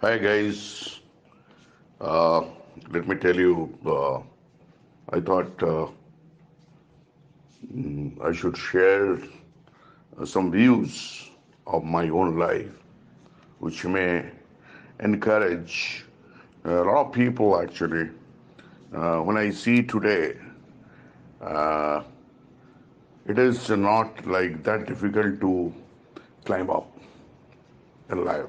Hi guys, uh, let me tell you, I thought I should share some views of my own life, which may encourage a lot of people actually. When I see today, it is not like that difficult to climb up in life.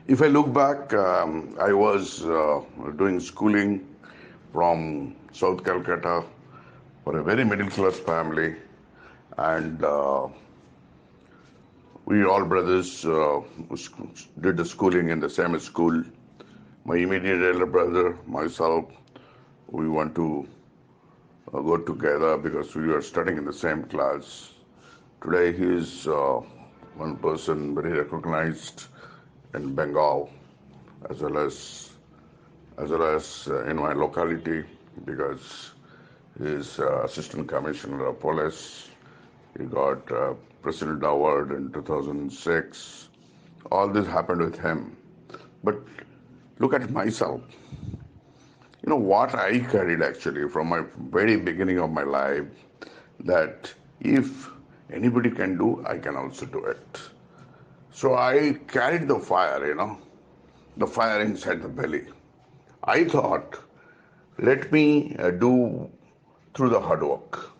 If I look back, I was doing schooling from South Calcutta for a very middle class family, and we all brothers did the schooling in the same school. My immediate elder brother, myself, we want to go together because we were studying in the same class. Today, he is one person very recognized in Bengal as well as in my locality because he is assistant commissioner of police. He got President Award in 2006. All this happened with him. But look at myself. You know what I carried actually from my very beginning of my life that if anybody can do, I can also do it. So I carried the fire, the fire inside the belly. I thought, let me do through the hard work.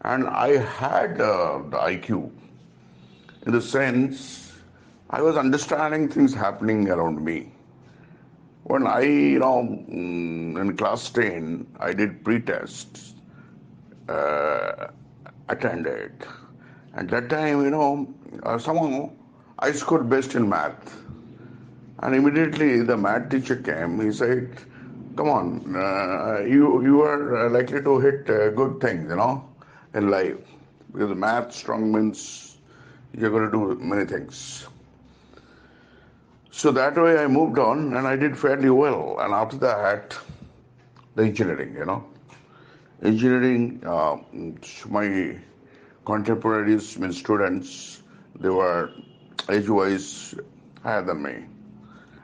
And I had the IQ in the sense I was understanding things happening around me. When in class 10, I did pre-tests, attended. At that time, somehow I scored best in math. And immediately the math teacher came. He said, "Come on, you are likely to hit good things, in life. Because math strong means you're going to do many things." So that way I moved on and I did fairly well. And after that, the engineering, Engineering, my contemporaries, mean students, they were age-wise higher than me.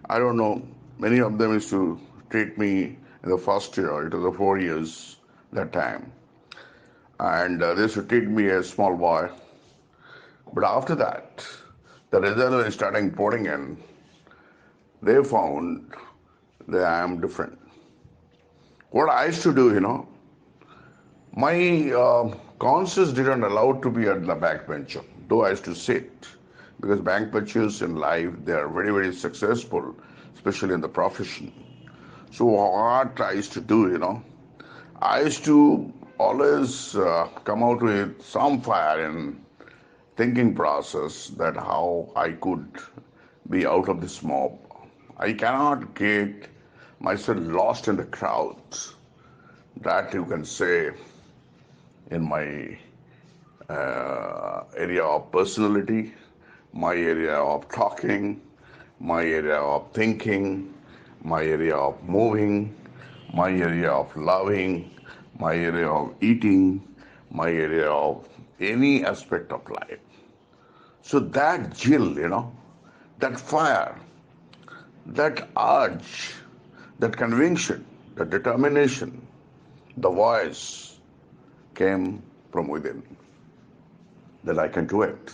I don't know, many of them used to treat me in the first year, it was the 4 years that time. And they used to treat me as small boy. But after that, the result is starting pouring in. They found that I am different. What I used to do, my conscience didn't allow to be at the back bencher, though I used to sit. Because bank benchers in life, they are very, very successful, especially in the profession. So what I used to do, I used to always come out with some fire in thinking process that how I could be out of this mob. I cannot get myself lost in the crowds. That you can say in my area of personality, my area of talking, my area of thinking, my area of moving, my area of loving, my area of eating, my area of any aspect of life. So that Jill, that fire, that urge, that conviction, that determination, the voice came from within that I can do it.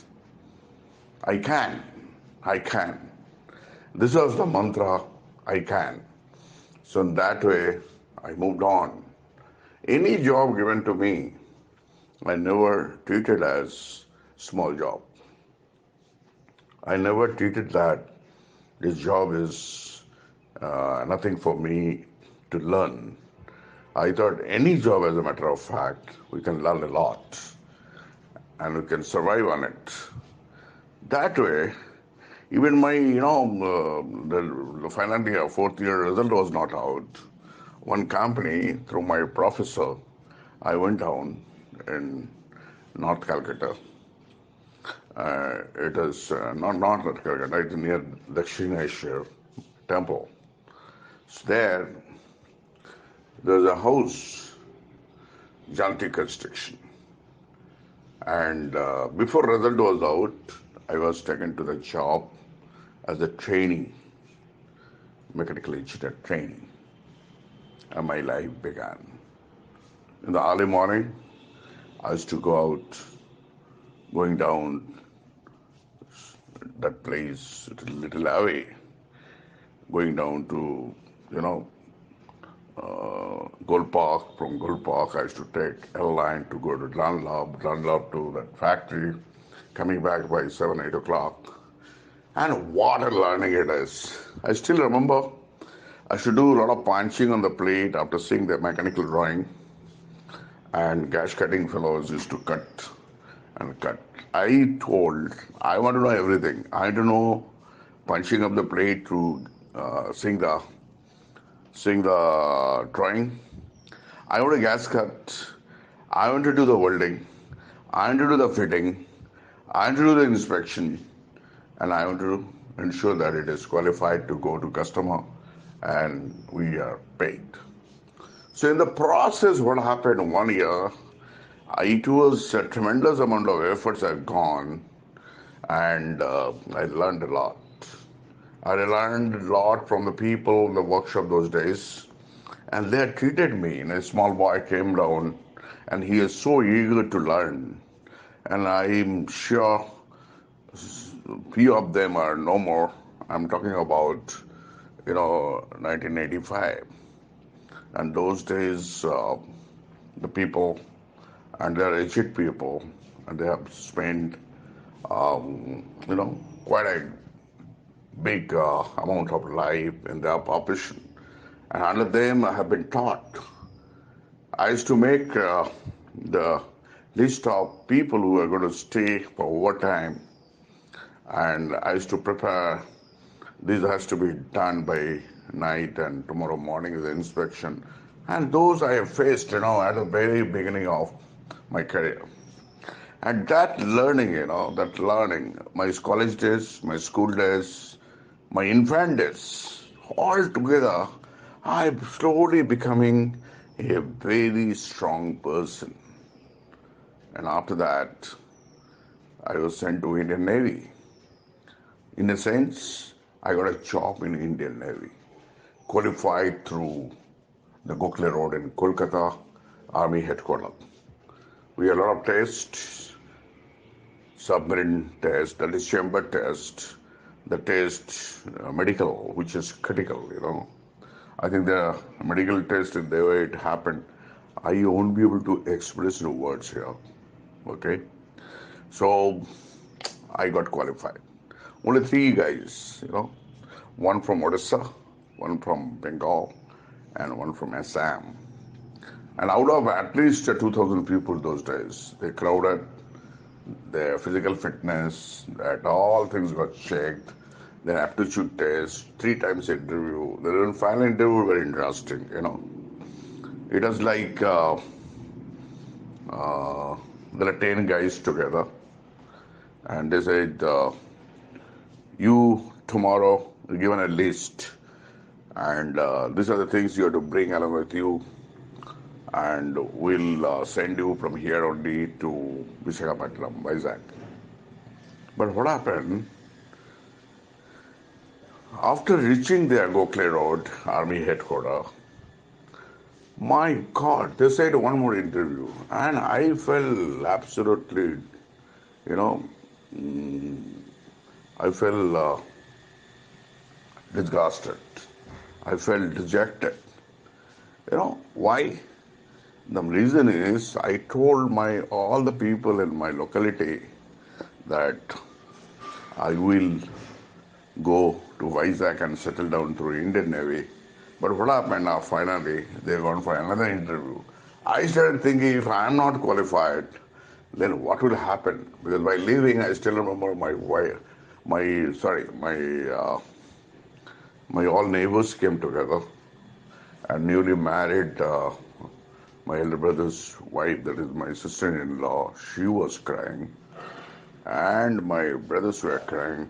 I can. I can. This was the mantra, I can. So in that way, I moved on. Any job given to me, I never treated as small job. I never treated that this job is nothing for me to learn. I thought any job, as a matter of fact, we can learn a lot and we can survive on it. That way, even my, the final year, fourth year result was not out. One company, through my professor, I went down in North Calcutta. It is not North Calcutta, it's near Dakshineshwar temple. So there's a house, Janti construction. And before result was out, I was taken to the job as a trainee, mechanical engineer trainee, and my life began. In the early morning, I used to go out, going down that place, a little away, going down to, you know, Gold Park. From Gold Park, I used to take L line to go to Dunlop to that factory, coming back by 7, 8 o'clock. And what a learning it is. I still remember I should do a lot of punching on the plate after seeing the mechanical drawing, and gash cutting fellows used to cut and cut. I want to know everything. I don't know punching up the plate to seeing the drawing. I want a gas cut. I want to do the welding. I want to do the fitting. I want to do the inspection, and I want to ensure that it is qualified to go to customer, and we are paid. So in the process, what happened 1 year, it was a tremendous amount of efforts I've gone, and I learned a lot. I learned a lot from the people in the workshop those days, and they had treated me. And a small boy came down, and he is so eager to learn. And I'm sure few of them are no more. I'm talking about, 1985. And those days, the people, and they're aged people, and they have spent, quite a big amount of life in their profession. And under them, I have been taught. I used to make the list of people who are going to stay for overtime, and I used to prepare. This has to be done by night, and tomorrow morning is the inspection. And those I have faced, at the very beginning of my career. And that learning, my college days, my school days, my infant days, all together, I'm slowly becoming a very strong person. And after that, I was sent to Indian Navy. In a sense, I got a job in Indian Navy, qualified through the Gokhale Road in Kolkata, Army headquarters. We had a lot of tests, submarine test, that is chamber test, the test medical, which is critical. I think the medical test, the way it happened, I won't be able to express in words here. Okay? So I got qualified. Only 3 guys, one from Odisha, one from Bengal, and one from Assam. And out of at least 2,000 people those days, they crowded their physical fitness, that all things got checked, their aptitude test, 3 times interview. The final interview very interesting, It was like there are 10 guys together, and they said, you tomorrow are given a list, and these are the things you have to bring along with you, and we'll send you from here only to Visakhapatnam, Vizag. But what happened? After reaching the Gokhale Road, Army headquarters, my God, they said one more interview, and I felt absolutely, I felt disgusted. I felt dejected. Why? The reason is I told all the people in my locality that I will go to Vizag and settle down through Indian Navy. But what happened now? Finally, they gone for another interview. I started thinking, if I am not qualified, then what will happen? Because by leaving, I still remember my wife, my all neighbors came together, and newly married, my elder brother's wife, that is my sister-in-law, she was crying, and my brothers were crying.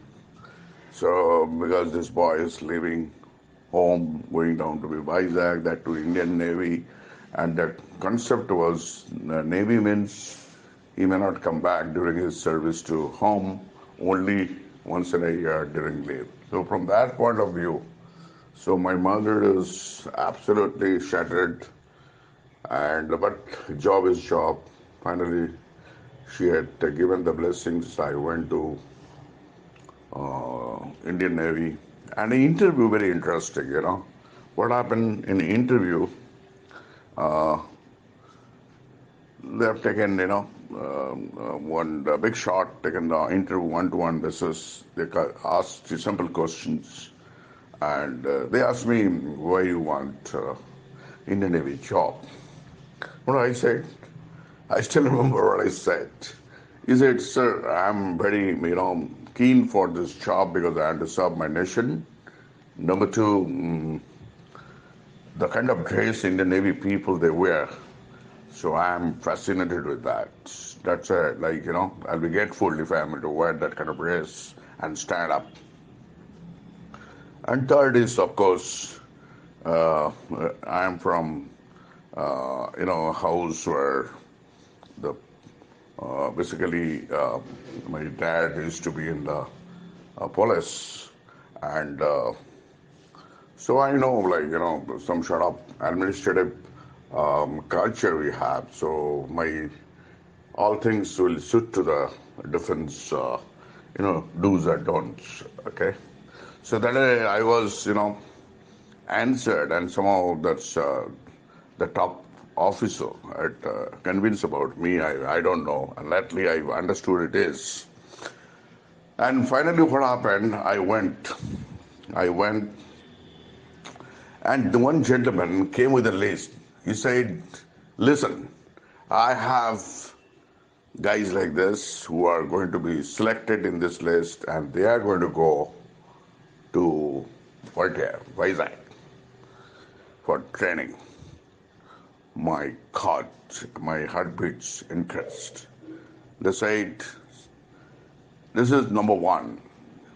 So, because this boy is leaving home, going down to Vizag, that to Indian Navy, and that concept was Navy means he may not come back during his service to home, only once in a year during leave. So from that point of view, so my mother is absolutely shattered, and but job is job. Finally, she had given the blessings. I went to Indian Navy, and the interview very interesting. What happened in the interview? They have taken one big shot, taken the interview one-to-one basis. They asked you simple questions, and they asked me why you want Indian Navy job. What I said, I still remember what I said. He said, "Sir, I'm very keen for this job because I have to serve my nation. Number two, the kind of dress Indian Navy people they wear. So I'm fascinated with that. That's I'll be grateful if I'm able to wear that kind of dress and stand up. And third is, of course, I'm from, a house where the basically my dad used to be in the police, and so I know, some sort of administrative culture we have. So my all things will suit to the defense, do's and don'ts. Okay, so that I was, answered, and somehow that's the top officer had convinced about me. I don't know, and lately I understood it is. And finally, what happened? I went, and the one gentleman came with a list. He said, "Listen, I have guys like this who are going to be selected in this list, and they are going to go to Vizag, for training." My God, my heartbeats increased. They said, "This is number one."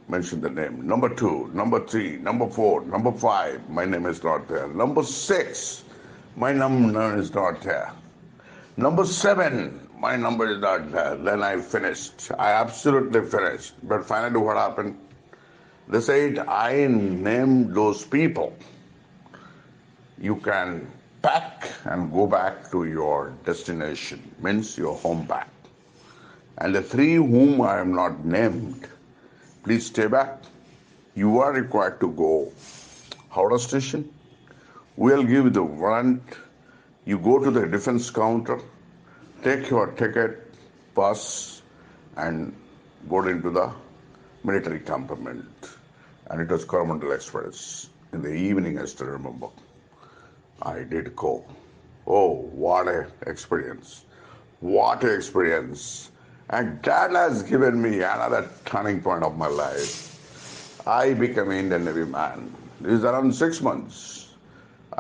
Mention the name. Number two, number three, number four, number five. My name is not there. Number six, my number is not there. Number seven, my number is not there. Then I finished. I absolutely finished. But finally, what happened? They said, "I named those people. You can pack and go back to your destination," means your home back. "And the three whom I am not named, please stay back. You are required to go Howrah station. We'll give you the warrant. You go to the defense counter, take your ticket, pass, and go into the military compartment." And it was Coromandel Express. In the evening, I still remember. I did go. Oh, what a experience. What a experience. And that has given me another turning point of my life. I became an Indian Navy man. This is around 6 months.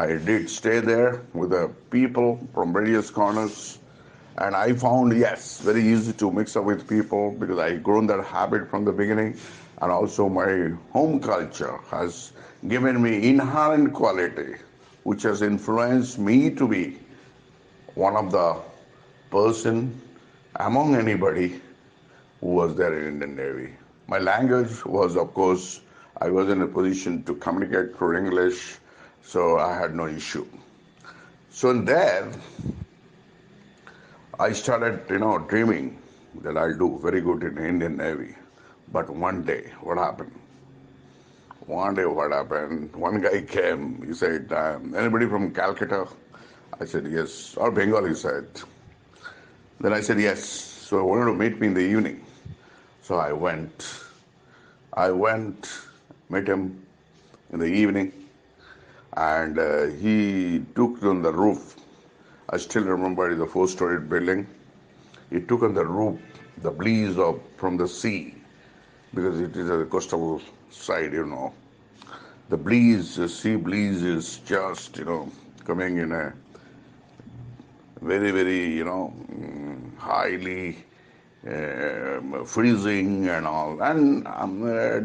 I did stay there with the people from various corners. And I found, yes, very easy to mix up with people because I grown that habit from the beginning. And also my home culture has given me inherent quality, which has influenced me to be one of the person among anybody who was there in Indian Navy. My language was, of course, I was in a position to communicate through English, so I had no issue. So in there, I started, dreaming that I'll do very good in the Indian Navy. But one day, what happened? One day, what happened? One guy came. He said, "Anybody from Calcutta?" I said, "Yes." Or Bengal, he said. Then I said, "Yes." So I wanted to meet me in the evening. So I went, met him in the evening, and he took on the roof. I still remember it's a 4-storied building. He took on the roof the breeze from the sea, because it is a coastal side, The breeze, the sea breeze is just, coming in a very, very, highly freezing and all. And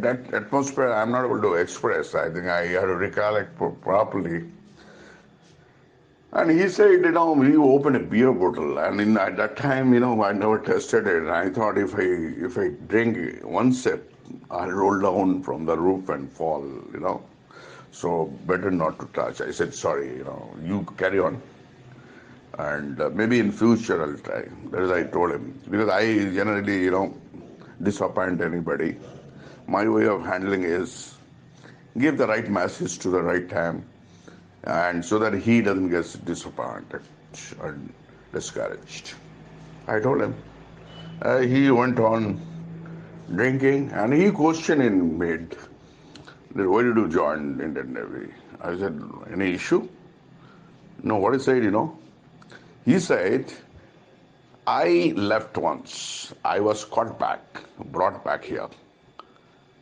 that atmosphere I'm not able to express. I think I had to recollect properly. And he said, we opened a beer bottle, and at that time, I never tested it. And I thought if I drink one sip, I'll roll down from the roof and fall. So better not to touch. I said, sorry, you carry on. And maybe in future I'll try. That is I told him. Because I generally, disappoint anybody. My way of handling is give the right message to the right time, and so that he doesn't get disappointed and discouraged. I told him. He went on drinking, and he questioned in mid that why did you join Indian Navy? I said, any issue? No, what he said. He said, I left once. I was caught back, brought back here.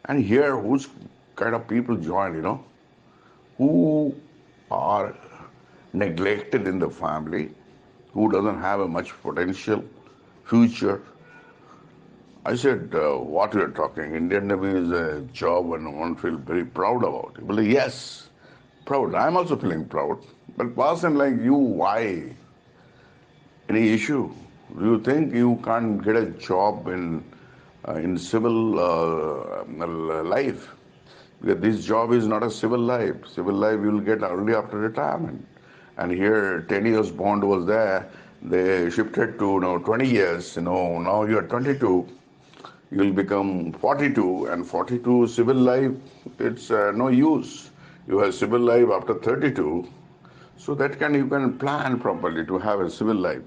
And here, whose kind of people join, who are neglected in the family, who doesn't have a much potential, future. I said, what you're talking, Indian Navy is a job and one feel very proud about it. Well, yes, proud. I'm also feeling proud. But person like you, why? Any issue? Do you think you can't get a job in civil life? Because this job is not a civil life. Civil life you will get only after retirement. And here 10 years bond was there. They shifted to 20 years. Now you are 22. You will become 42, and 42 civil life, it's no use. You have civil life after 32. So that you can plan properly to have a civil life.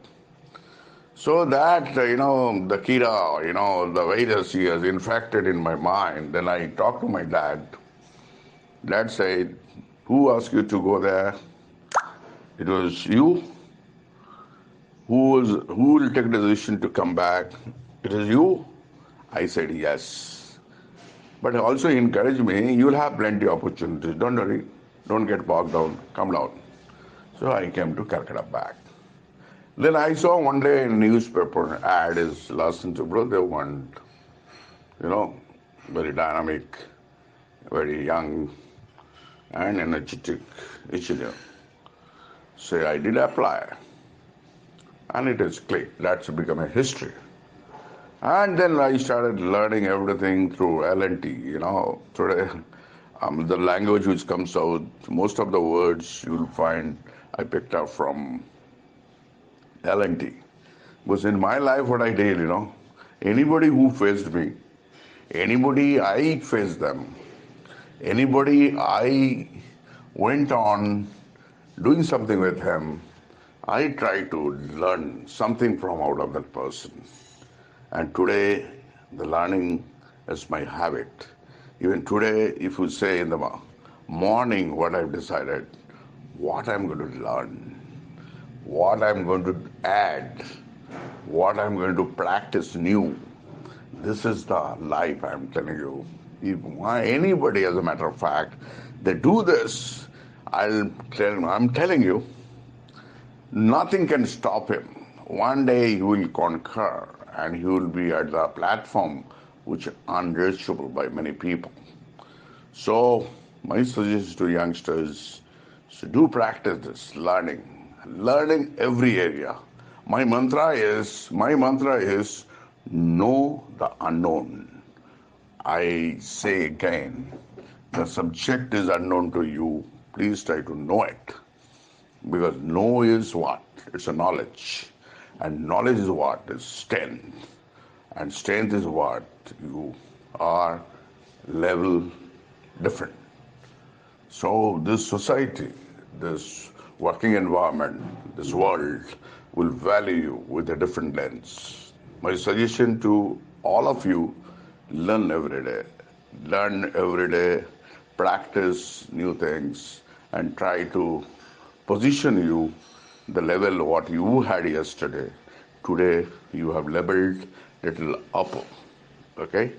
So that, the Kira, the virus he has infected in my mind. Then I talked to my dad. Dad said, who asked you to go there? It was you. Who will take the decision to come back? It is you. I said yes. But also encourage me, you'll have plenty of opportunities. Don't worry. Don't get bogged down. Come down. So I came to Calcutta back. Then I saw one day in newspaper ad is Larsen Toubro. They want, very dynamic, very young and energetic engineer. So I did apply. And it is clicked. That's become a history. And then I started learning everything through L&T. Today, the language which comes out, most of the words you'll find I picked up from L&T. Because in my life, what I did, anybody who faced me, anybody I faced them, anybody I went on doing something with him, I try to learn something from out of that person. And today, the learning is my habit. Even today, if you say in the morning what I've decided, what I'm going to learn, what I'm going to add, what I'm going to practice new, this is the life I'm telling you. If anybody, as a matter of fact, they do this, I'm telling you, nothing can stop him. One day he will conquer, and he will be at the platform which is unreachable by many people. So my suggestion to youngsters is to do practice this learning every area. My mantra is know the unknown. I say again, the subject is unknown to you. Please try to know it. Because know is what? It's a knowledge. And knowledge is what? Is strength. And strength is what? You are level different. So this society, this working environment, this world will value you with a different lens. My suggestion to all of you, learn every day. Learn every day, practice new things, and try to position you the level what you had yesterday. Today you have leveled little up. Okay?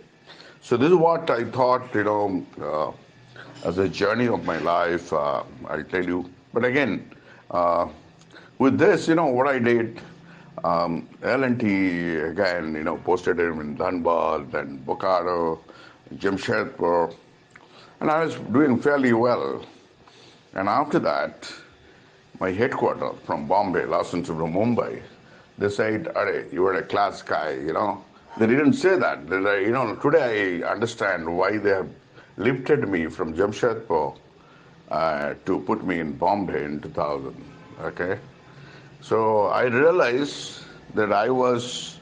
So this is what I thought, as a journey of my life, I'll tell you. But again, with this, what I did, L&T again, posted him in Dhanbad, then Bokaro, Jamshedpur, and I was doing fairly well. And after that, my headquarters from Bombay, Larsen to Mumbai, they said, "Arey, you were a class guy, They didn't say that. Today I understand why they have lifted me from Jamshedpur to put me in Bombay in 2000. Okay, so I realized that I was,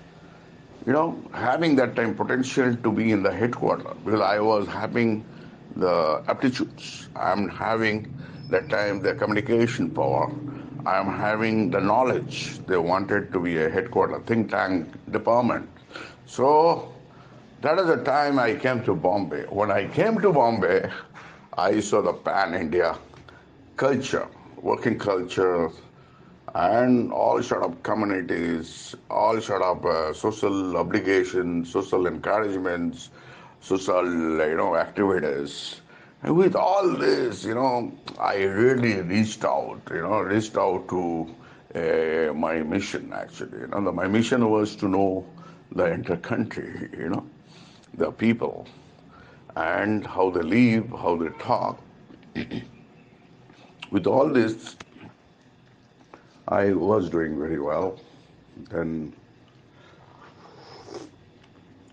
having that time potential to be in the headquarters because I was having the aptitudes. I'm having that time the communication power. I'm having the knowledge. They wanted to be a headquarter think tank department. So that is the time I came to Bombay. When I came to Bombay, I saw the pan India culture, working culture, and all sort of communities, all sort of social obligations, social encouragements, social activities. And with all this, I really reached out to my mission actually. My mission was to know the entire country, the people, and how they live, how they talk. With all this, I was doing very well. Then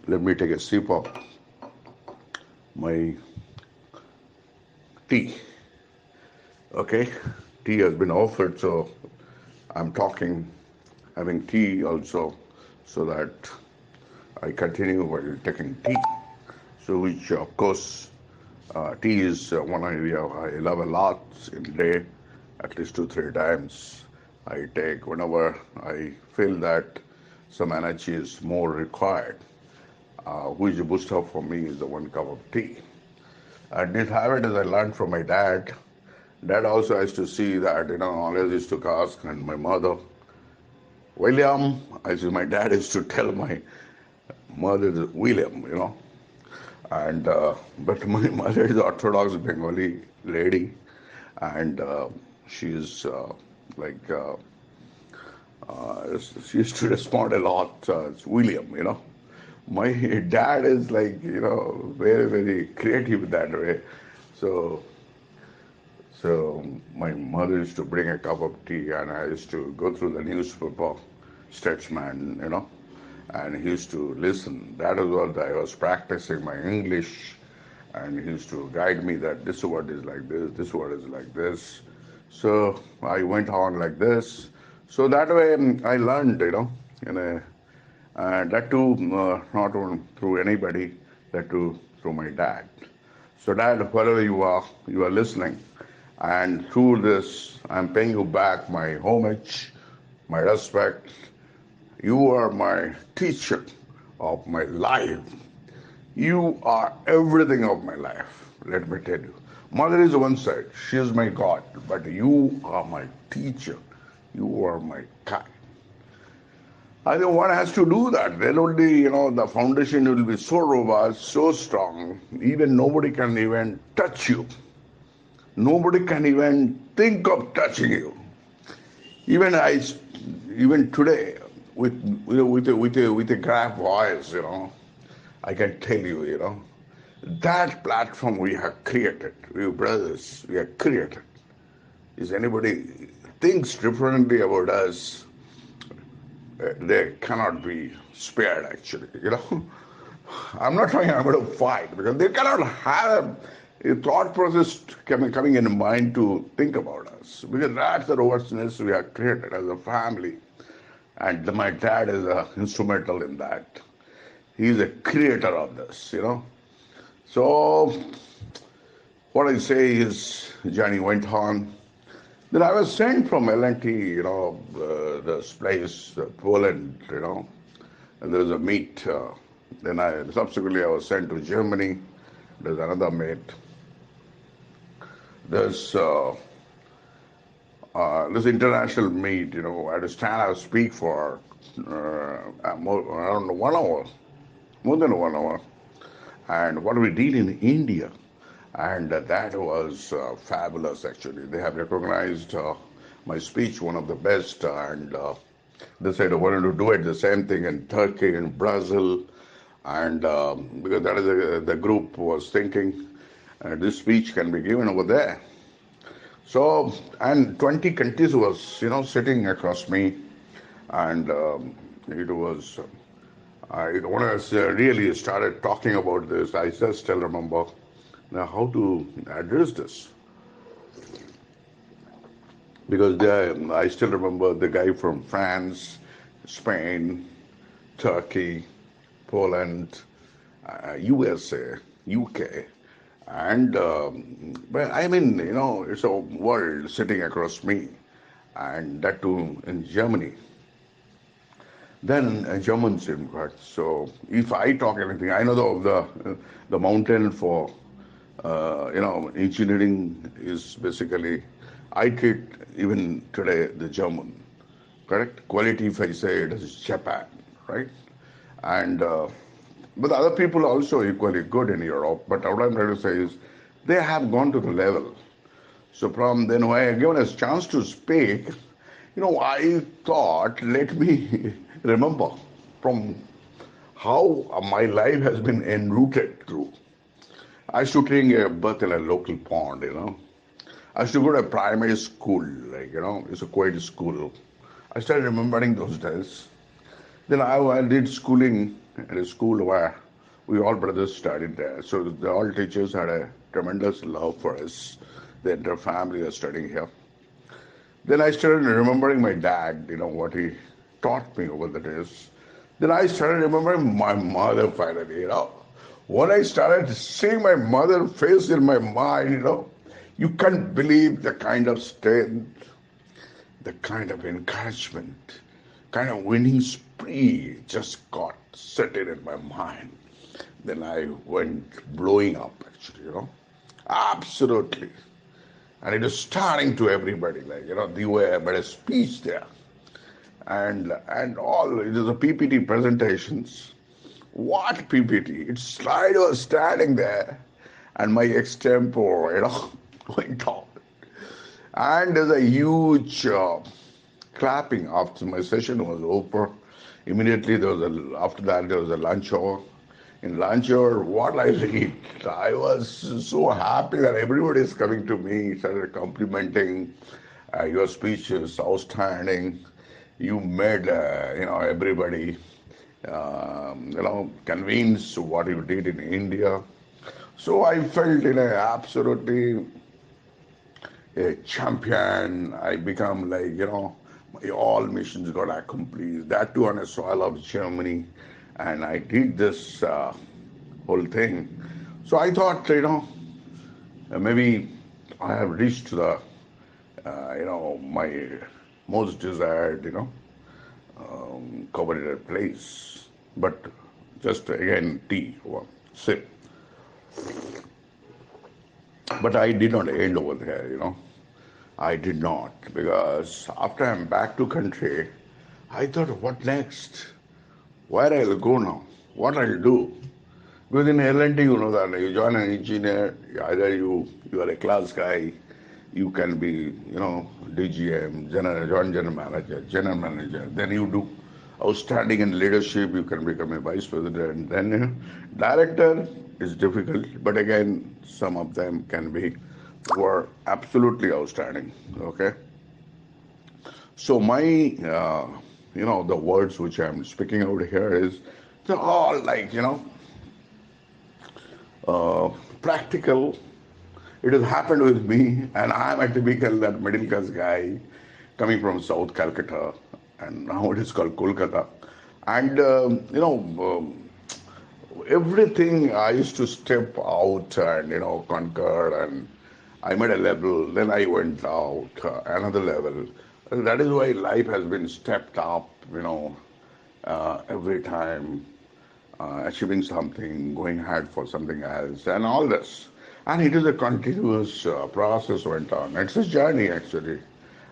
let me take a sip of my tea. Okay, tea has been offered, so I'm talking, having tea also, so that I continue while taking tea. So, which of course, tea is one area I love a lot in a day, at least 2-3 times. I take whenever I feel that some energy is more required. Which booster for me is the 1 cup of tea. And this habit, as I learned from my dad, dad also has to see that, always used to ask, and my mother, William, my dad used to tell my mother, William, and but my mother is Orthodox Bengali lady, and she is like, she used to respond a lot, it's William, My dad is like, very, very creative that way. So, so my mother used to bring a cup of tea, and I used to go through the newspaper, Statesman, and he used to listen. That is what I was practicing my English, and he used to guide me that this word is like this word is like this. So I went on like this. So that way I learned, in a that too, not through anybody, that too through my dad. So, Dad, wherever you are listening, and through this, I'm paying you back my homage, my respect. You are my teacher of my life. You are everything of my life, let me tell you. Mother is one side, she is my God, but you are my teacher. You are my guide. I think one has to do that. Then only, the foundation will be so robust, so strong, even nobody can even touch you. Nobody can even think of touching you. Even even today, with a grab voice, I can tell you, that platform we have created, we brothers, we have created. Is anybody thinks differently about us? They cannot be spared, actually. I'm not saying I'm going to fight because they cannot have a thought process coming in mind to think about us because that's the robustness we have created as a family. And my dad is instrumental in that. He's a creator of this, So, what I say is, Johnny went on. Then I was sent from L&T, this place, Poland, and there was a meet. Then subsequently I was sent to Germany. There's another meet. There's this international meet, I had to stand up speak for around 1 hour, more than 1 hour. And what we did in India. And that was fabulous, actually. They have recognized my speech, one of the best, and they said I wanted to do it, the same thing in Turkey and Brazil, and because that is the group was thinking this speech can be given over there. So, and 20 countries was, sitting across me, and it was When I really started talking about this, I just still remember now how to address this because I still remember the guy from France, Spain, Turkey, Poland, USA, UK, and well, I mean, it's a world sitting across me, and that too in Germany. Then Germans, in fact. So if I talk anything, I know the mountain for engineering is basically I treat even today the German, correct? Quality, if I say it is Japan, right? And but other people are also equally good in Europe. But what I'm trying to say is they have gone to the level. So from then when I given a chance to speak, I thought, let me remember from how my life has been enrooted through. I used to take a birth in a local pond. I used to go to a primary school, it's a quiet school. I started remembering those days. Then I did schooling at a school where we all brothers studied there. So all teachers had a tremendous love for us. The entire family was studying here. Then I started remembering my dad, what he taught me over the days. Then I started remembering my mother finally. When I started seeing my mother's face in my mind, you can't believe the kind of strength, the kind of encouragement, kind of winning spree just got settled in my mind. Then I went blowing up, actually. Absolutely. And it is starting to everybody, the way I made a speech there. And all, it is a PPT presentations. What PPT? Its slide was standing there, and my extempore, went on. And there's a huge clapping after my session was over. Immediately after that there was a lunch hour. In lunch hour, what I eat, I was so happy that everybody is coming to me, started complimenting. Your speech is outstanding. You made everybody convinced what you did in India. So I felt absolutely a champion. I become my all missions got accomplished. That too on a soil of Germany, and I did this whole thing. So I thought, maybe I have reached the, my most desired, coveted place. But just again, tea, sip. But I did not end over there. I did not, because after I'm back to country, I thought, what next? Where I'll go now? What I'll do? Because in L&T, you know that you join an engineer, either you are a class guy, you can be, DGM, joint general manager. Then you do outstanding in leadership, you can become a vice president. Then director is difficult, but again, some of them can be were absolutely outstanding. Okay, so my the words which I'm speaking out here is they're all practical. It has happened with me, and I'm a typical that middle class guy coming from South Calcutta, and now it is called Kolkata. And everything I used to step out and conquer, and I made a level. Then I went out another level. And that is why life has been stepped up. Every time achieving something, going ahead for something else, and all this. And it is a continuous process went on. It's a journey actually,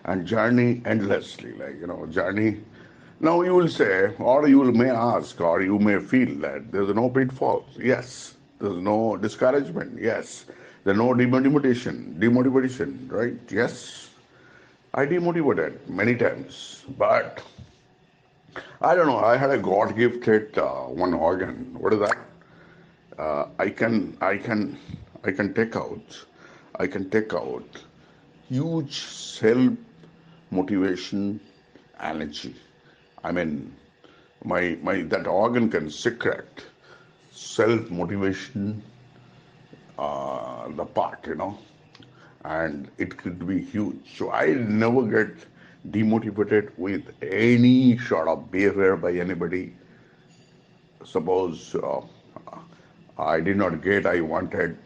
and journey endlessly, journey. Now you will say, or you may ask, or you may feel that there's no pitfalls. Yes. There's no discouragement. Yes. There's no demotivation, right? Yes. I demotivated many times, but I don't know. I had a God gifted one organ. What is that? I can take out. I can take out huge self motivation energy. I mean, My that organ can secret self-motivation, the part, and it could be huge. So I never get demotivated with any sort of behavior by anybody. Suppose I did not get I wanted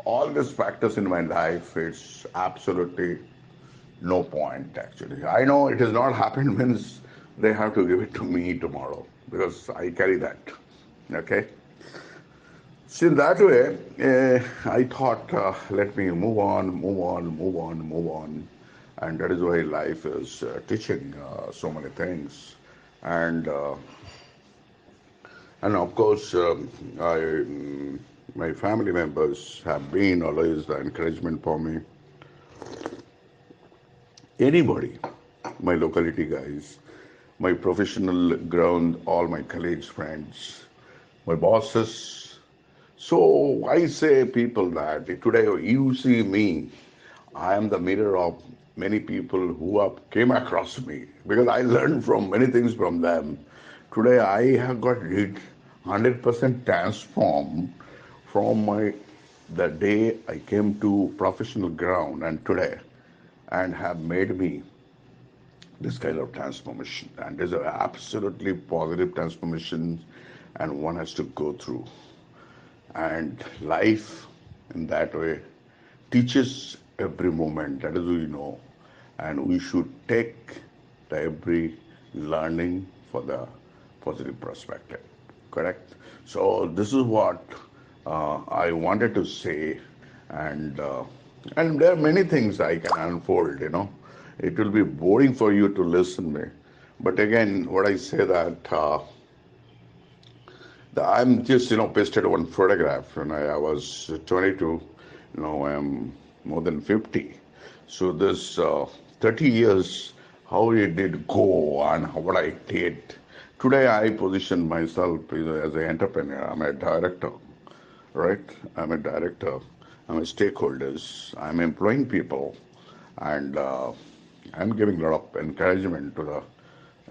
all these factors in my life. It's absolutely no point actually. I know it has not happened means they have to give it to me tomorrow because I carry that. Okay. So in that way, I thought, let me move on, move on, move on, move on, and that is why life is teaching so many things, and uh, and of course, my family members have been always the encouragement for me. Anybody, my locality guys, my professional ground, all my colleagues, friends, my bosses. So I say people that today you see me, I am the mirror of many people who have came across me because I learned from many things from them. Today I have got it 100% transformed from my the day I came to professional ground and today and have made me this kind of transformation. And there's an absolutely positive transformation and one has to go through. And life in that way teaches every moment, that is we know. And we should take the every learning for the positive perspective. Correct? So this is what I wanted to say, and and there are many things I can unfold. It will be boring for you to listen me, but again, what I say that I'm just pasted one photograph when I was 22. I'm more than 50. So this 30 years, how it did go and what I did. Today I position myself as an entrepreneur. I'm a director, right? I'm a director. I'm a stakeholders. I'm employing people, and I'm giving a lot of encouragement to the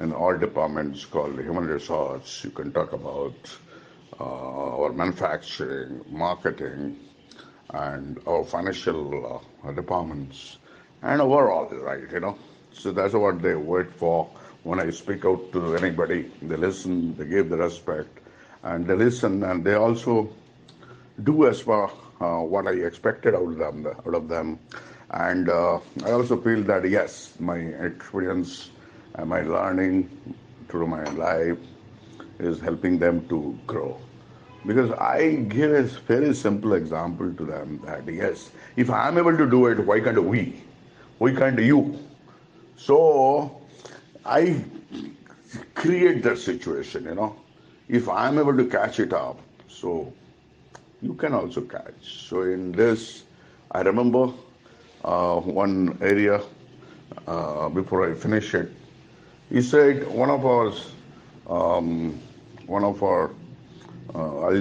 in all departments called human resource. You can talk about our manufacturing, marketing, and our financial departments, and overall, right? So that's what they wait for. When I speak out to anybody, they listen, they give the respect, and they listen, and they also do as per what I expected out of them. And I also feel that yes, my experience and my learning through my life is helping them to grow. Because I give a very simple example to them that yes, if I'm able to do it, why can't we? Why can't you? So I create that situation. If I'm able to catch it up, so you can also catch. So in this, I remember one area before I finish it. He said one of our, I'll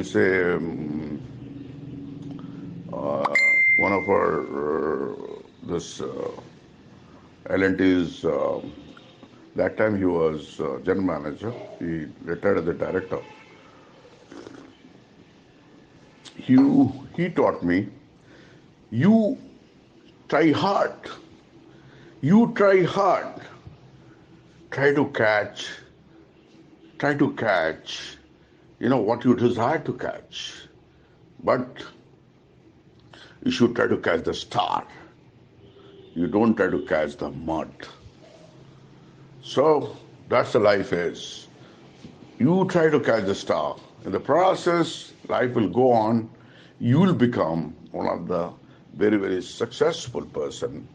say, uh, one of our this L&T's. That time he was general manager. He retired as a director. He taught me, you try hard. You try hard. Try to catch. Try to catch. What you desire to catch. But you should try to catch the star. You don't try to catch the mud. So that's the life is. You try to catch the star. In the process, life will go on. You will become one of the very, very successful person,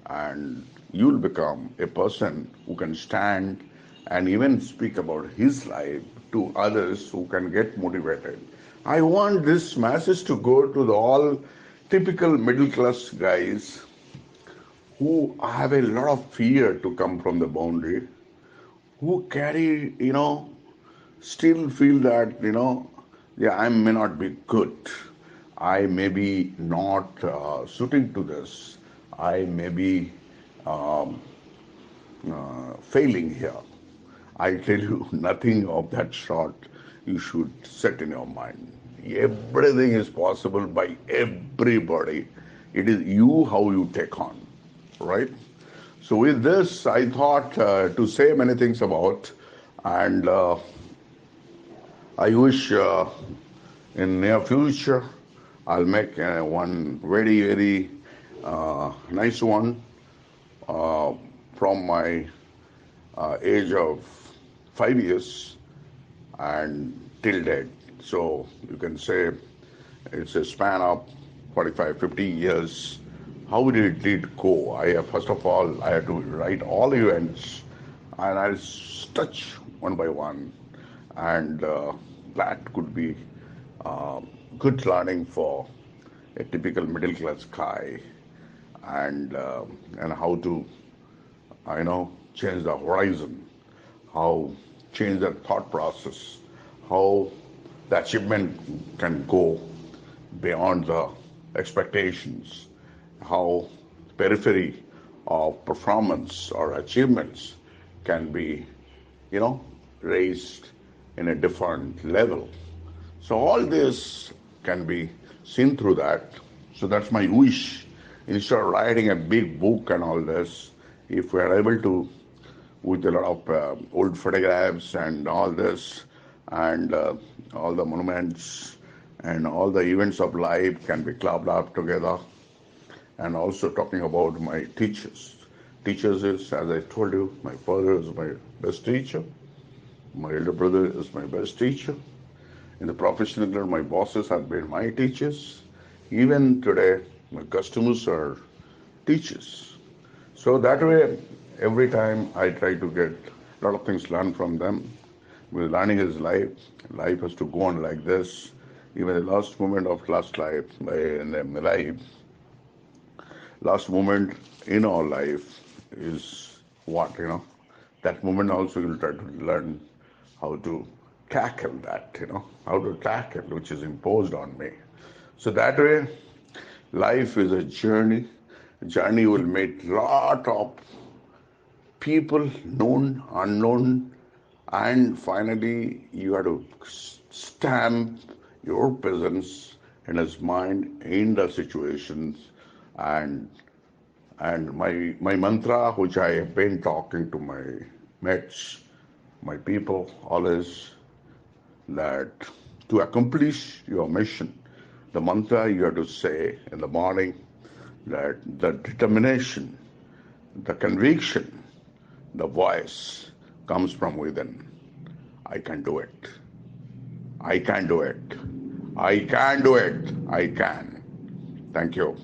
and you will become a person who can stand and even speak about his life to others who can get motivated. I want this message to go to the all typical middle class guys who have a lot of fear to come from the boundary, who carry, still feel that, yeah, I may not be good. I may be not suiting to this. I may be failing here. I tell you, nothing of that sort you should set in your mind. Everything is possible by everybody. It is you how you take on, right? So with this, I thought to say many things about, and I wish in near future I'll make one very very nice one uh, from my age of 5 years and till date. So you can say it's a span of 45, 50 years. How did it go? First of all, I had to write all events and I'll touch one by one. And that could be uh, good learning for a typical middle class guy, and how to change the horizon, how change the thought process, how the achievement can go beyond the expectations, how periphery of performance or achievements can be, you know, raised in a different level. So all this can be seen through that. So that's my wish. Instead of writing a big book and all this, if we are able to, with a lot of old photographs and all this, and all the monuments and all the events of life can be clubbed up together. And also talking about my teachers. Teachers is, as I told you, my father is my best teacher. My elder brother is my best teacher. In the professional world, my bosses have been my teachers. Even today, my customers are teachers. So that way, every time I try to get a lot of things learned from them. Well, learning is life. Life has to go on like this. Even the last moment of my life, last moment in our life is what, that moment also you'll try to learn how to tackle that, how to tackle which is imposed on me. So that way, life is a journey. Journey will meet lot of people, known, unknown, and finally you have to stamp your presence in his mind in the situations. And and my mantra, which I have been talking to my mates, my people, always, that to accomplish your mission, the mantra you have to say in the morning, that the determination, the conviction, the voice comes from within. I can do it. I can do it. I can do it. I can. Thank you.